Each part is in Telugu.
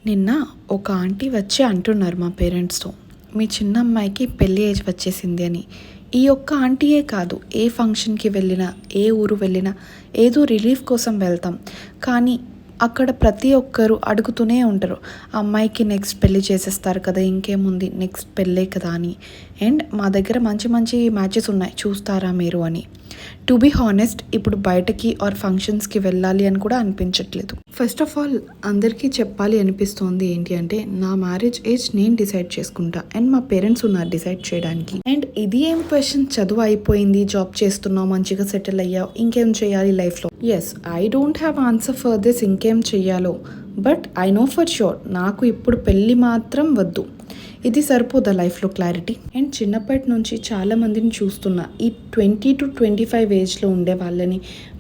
నిన్న ఒక ఆంటీ వచ్చి అంటున్నారు మా పేరెంట్స్తో, మీ చిన్న అమ్మాయికి పెళ్లి ఏజ్ వచ్చేసింది అని. ఈ ఒక్క ఆంటీయే కాదు, ఏ ఫంక్షన్కి వెళ్ళినా, ఏ ఊరు వెళ్ళినా ఏదో రిలీఫ్ కోసం వెళ్తాం, కానీ అక్కడ ప్రతి ఒక్కరు అడుగుతూనే ఉంటారు, అమ్మాయికి నెక్స్ట్ పెళ్ళి చేసేస్తారు కదా, ఇంకేముంది నెక్స్ట్ పెళ్ళే కదా అని. అండ్ మా దగ్గర మంచి మంచి మ్యాచెస్ ఉన్నాయి, చూస్తారా మీరు అని. టు బీ హానెస్ట్, ఇప్పుడు బయటకి ఆర్ ఫంక్షన్స్కి వెళ్ళాలి అని కూడా అనిపించట్లేదు. ఫస్ట్ ఆఫ్ ఆల్ అందరికీ చెప్పాలి అనిపిస్తోంది ఏంటి అంటే, నా మ్యారేజ్ ఏజ్ నేను డిసైడ్ చేసుకుంటా అండ్ మా పేరెంట్స్ ఉన్నారు డిసైడ్ చేయడానికి. అండ్ ఇది ఏం క్వశ్చన్, చదువు అయిపోయింది, జాబ్ చేస్తున్నావు, మంచిగా సెటిల్ అయ్యావు, ఇంకేం చేయాలి లైఫ్లో? Yes, I don't have answer for this, ఇంకేం చెయ్యాలో. But I know for sure, నాకు ఇప్పుడు పెళ్ళి మాత్రం వద్దు, ఇది సరిపోదా లైఫ్లో క్లారిటీ. అండ్ చిన్నప్పటి నుంచి చాలామందిని చూస్తున్నా, ఈ 20 to 25 ఏజ్లో ఉండే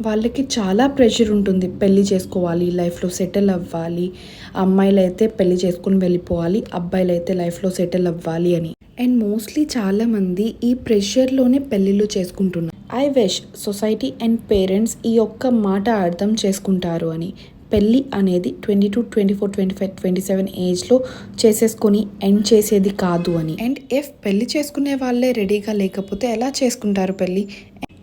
వాళ్ళకి చాలా ప్రెషర్ ఉంటుంది, పెళ్ళి చేసుకోవాలి, లైఫ్లో సెటిల్ అవ్వాలి, అమ్మాయిలు అయితే పెళ్ళి చేసుకుని వెళ్ళిపోవాలి, అబ్బాయిలు అయితే లైఫ్లో సెటిల్ అవ్వాలి అని. అండ్ మోస్ట్లీ చాలామంది ఈ ప్రెషర్లోనే పెళ్ళిళ్ళు చేసుకుంటున్నారు. I wish society and parents ఈ ఒక్క మాట అర్థం చేసుకుంటారు అని. పెళ్ళి అనేది 22, 24, 25, 27 ఏజ్లో చేసేసుకొని ఎండ్ చేసేది కాదు అని. అండ్ ఇఫ్ పెళ్ళి చేసుకునే వాళ్ళే రెడీగా లేకపోతే ఎలా చేసుకుంటారు పెళ్ళి?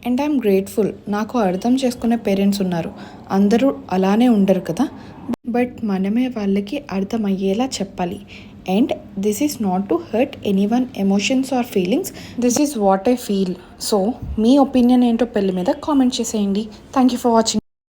అండ్ ఐఎమ్ గ్రేట్ఫుల్, నాకు అర్థం చేసుకునే పేరెంట్స్ ఉన్నారు. అందరూ అలానే ఉండరు కదా, బట్ మనమే వాళ్ళకి అర్థమయ్యేలా చెప్పాలి. And this is not to hurt anyone emotions or feelings, this is what I feel. So మీ ఒపీనియన్ ఏంటో పెళ్ళి మీద కామెంట్ చేసేయండి. Thank you for watching.